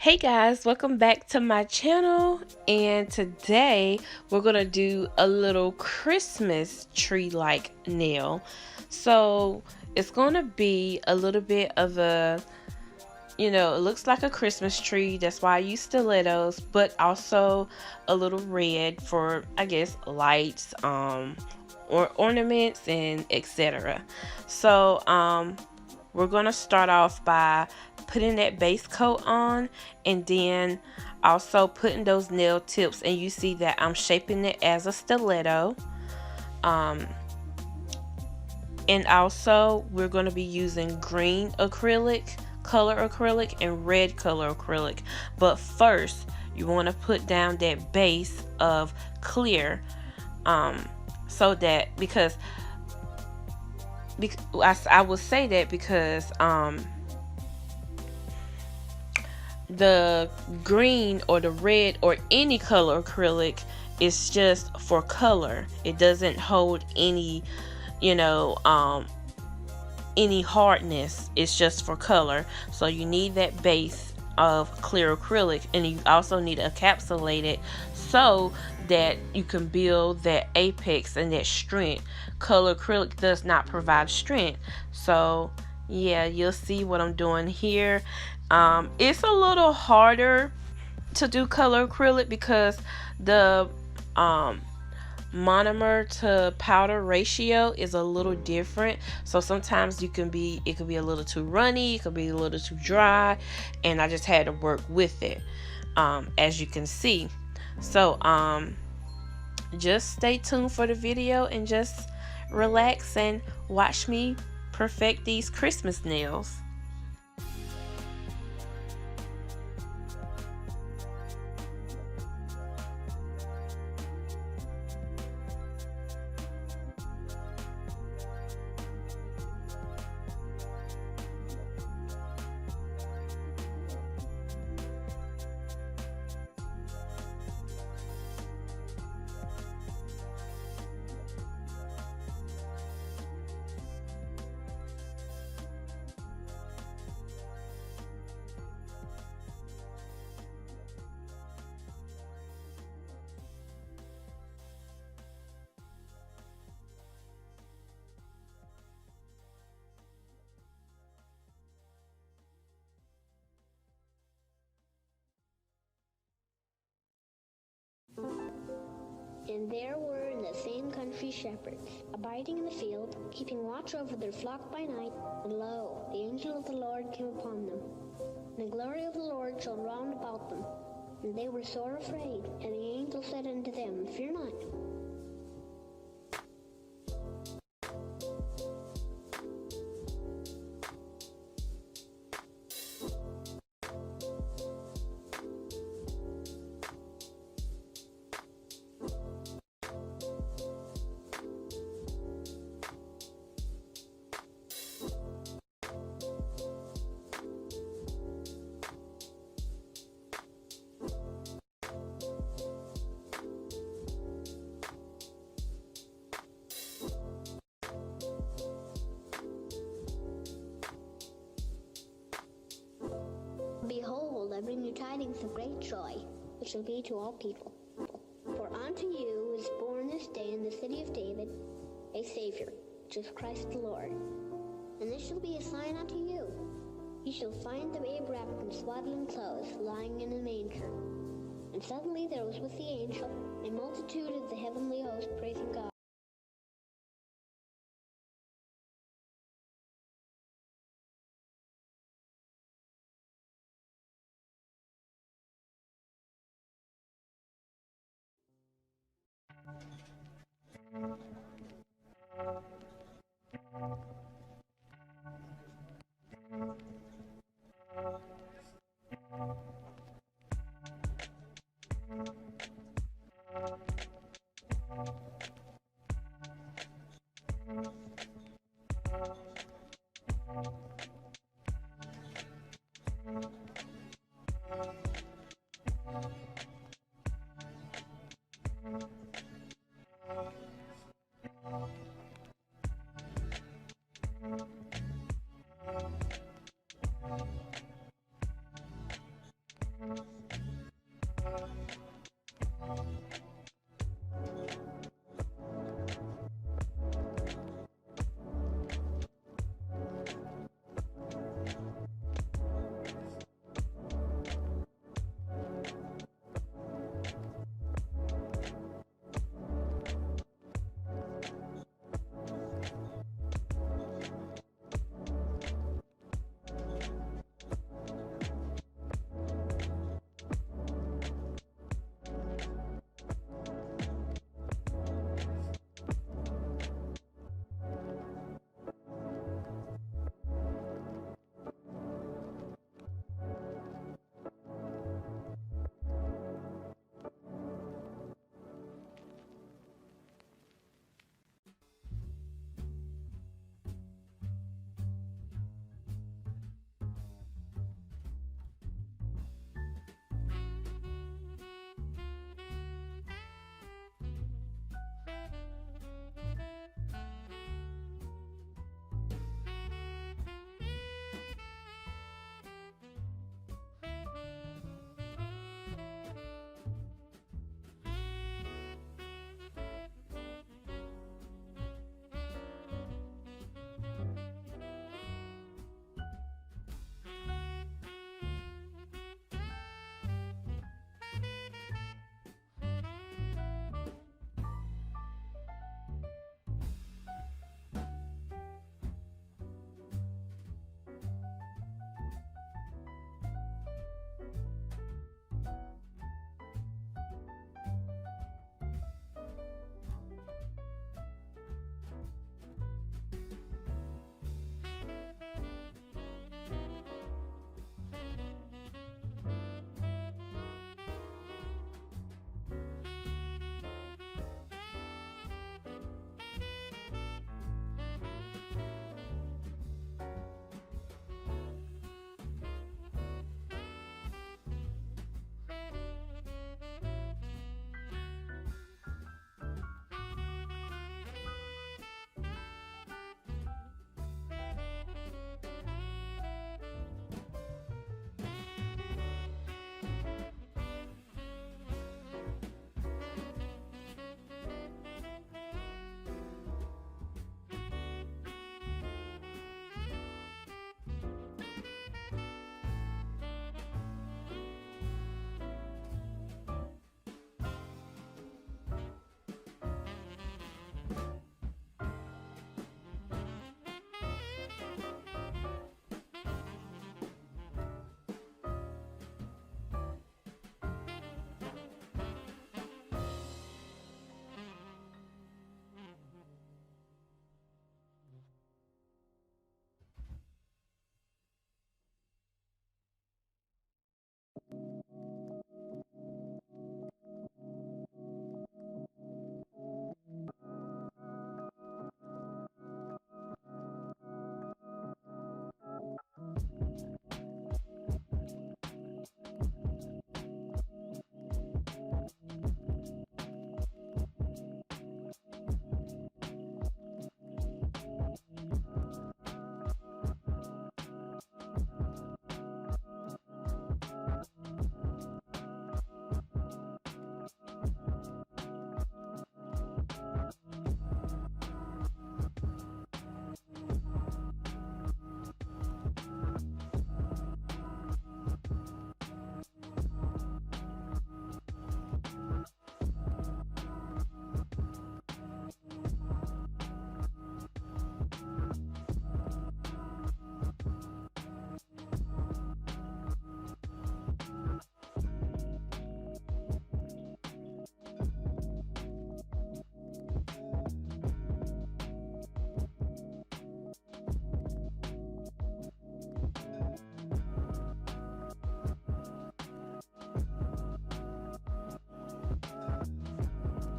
Hey guys, welcome back to my channel, and today we're gonna do a little Christmas tree like nail. So it's gonna be a little bit of a, it looks like a Christmas tree. That's why I use stilettos, but also a little red for, I guess, lights, or ornaments and etc. So we're gonna start off by putting that base coat on, and then also putting those nail tips, and you see that I'm shaping it as a stiletto. And also we're going to be using green acrylic color acrylic and red color acrylic, but first you want to put down that base of clear, so that because I will say that because the green or the red or any color acrylic is just for color. It doesn't hold any, you know, any hardness. It's just for color. So you need that base of clear acrylic, and you also need to encapsulate it so that you can build that apex and that strength. Color acrylic does not provide strength. So yeah, you'll see what I'm doing here. It's a little harder to do color acrylic because the monomer to powder ratio is a little different. So sometimes it could be a little too runny, it could be a little too dry, and I just had to work with it, as you can see. So just stay tuned for the video and just relax and watch me perfect these Christmas nails. And there were in the same country shepherds, abiding in the field, keeping watch over their flock by night. And lo, the angel of the Lord came upon them, and the glory of the Lord shone round about them. And they were sore afraid. And the angel said unto them, Fear not. Behold, I bring you tidings of great joy, which shall be to all people. For unto you is born this day in the city of David a Savior, which is Christ the Lord. And this shall be a sign unto you. Ye shall find the babe wrapped in swaddling clothes, lying in a manger. And suddenly there was with the angel a multitude of the heavenly host praising God.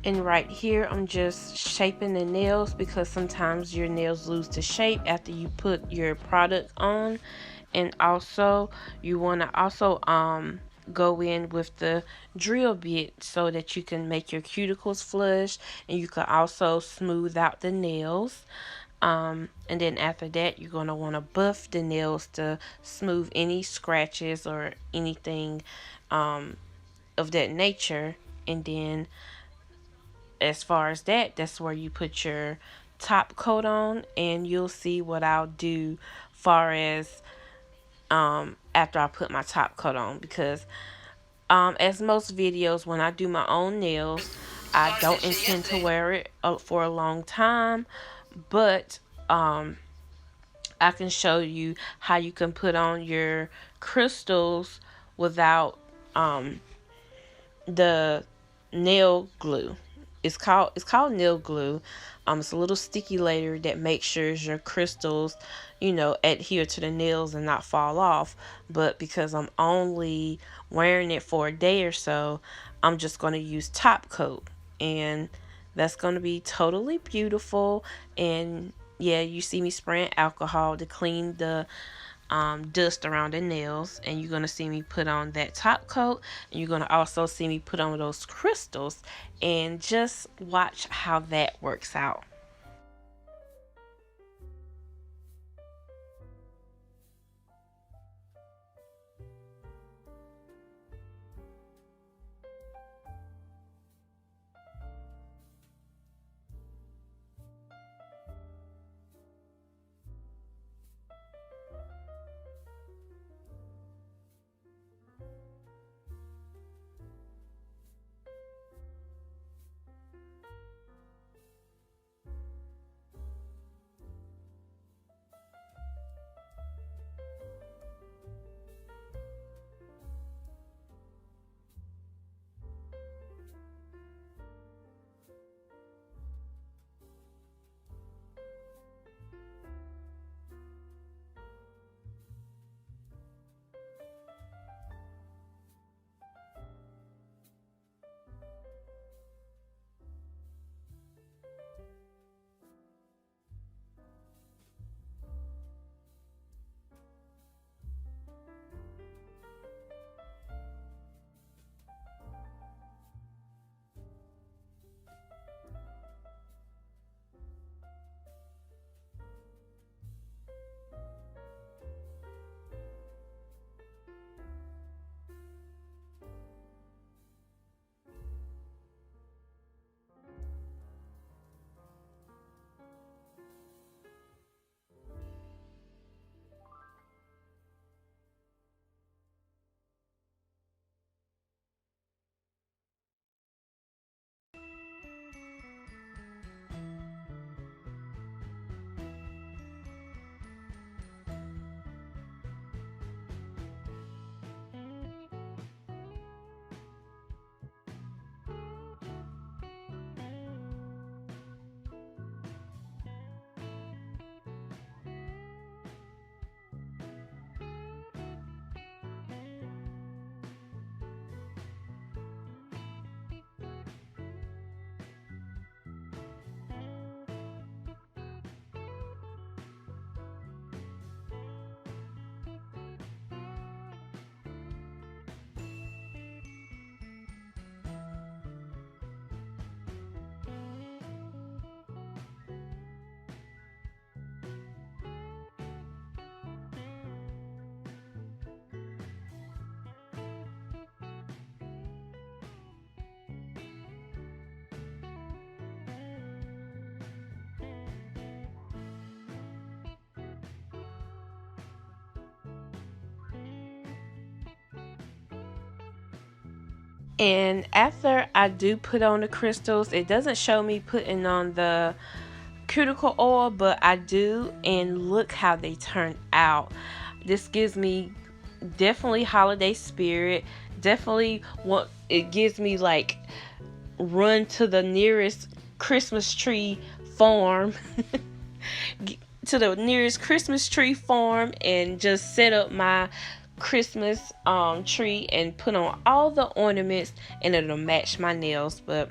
And right here, I'm just shaping the nails because sometimes your nails lose the shape after you put your product on. And also, you want to also go in with the drill bit so that you can make your cuticles flush, and you can also smooth out the nails. And then after that, you're going to want to buff the nails to smooth any scratches or anything of that nature. And then as far as that, that's where you put your top coat on, and you'll see what I'll do far as after I put my top coat on, because as most videos, when I do my own nails, I don't intend to wear it for a long time, but I can show you how you can put on your crystals without the nail glue. It's called nail glue. It's a little sticky layer that makes sure your crystals, adhere to the nails and not fall off. But because I'm only wearing it for a day or so, I'm just going to use top coat, and that's going to be totally beautiful. And yeah, you see me spraying alcohol to clean the dust around the nails, and you're going to see me put on that top coat, and you're going to also see me put on those crystals, and just watch how that works out. And after I do put on the crystals, it doesn't show me putting on the cuticle oil, but I do, and look how they turn out. This gives me definitely holiday spirit. Definitely what it gives me, like, run to the nearest Christmas tree farm to the nearest Christmas tree farm and just set up my Christmas tree and put on all the ornaments, and it'll match my nails. But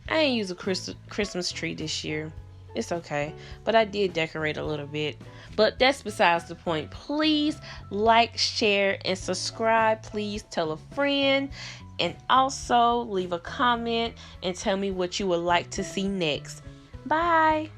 I ain't use a Christmas tree this year. It's okay. But I did decorate a little bit. But that's besides the point. Please like, share, and subscribe. Please tell a friend. And also leave a comment and tell me what you would like to see next. Bye.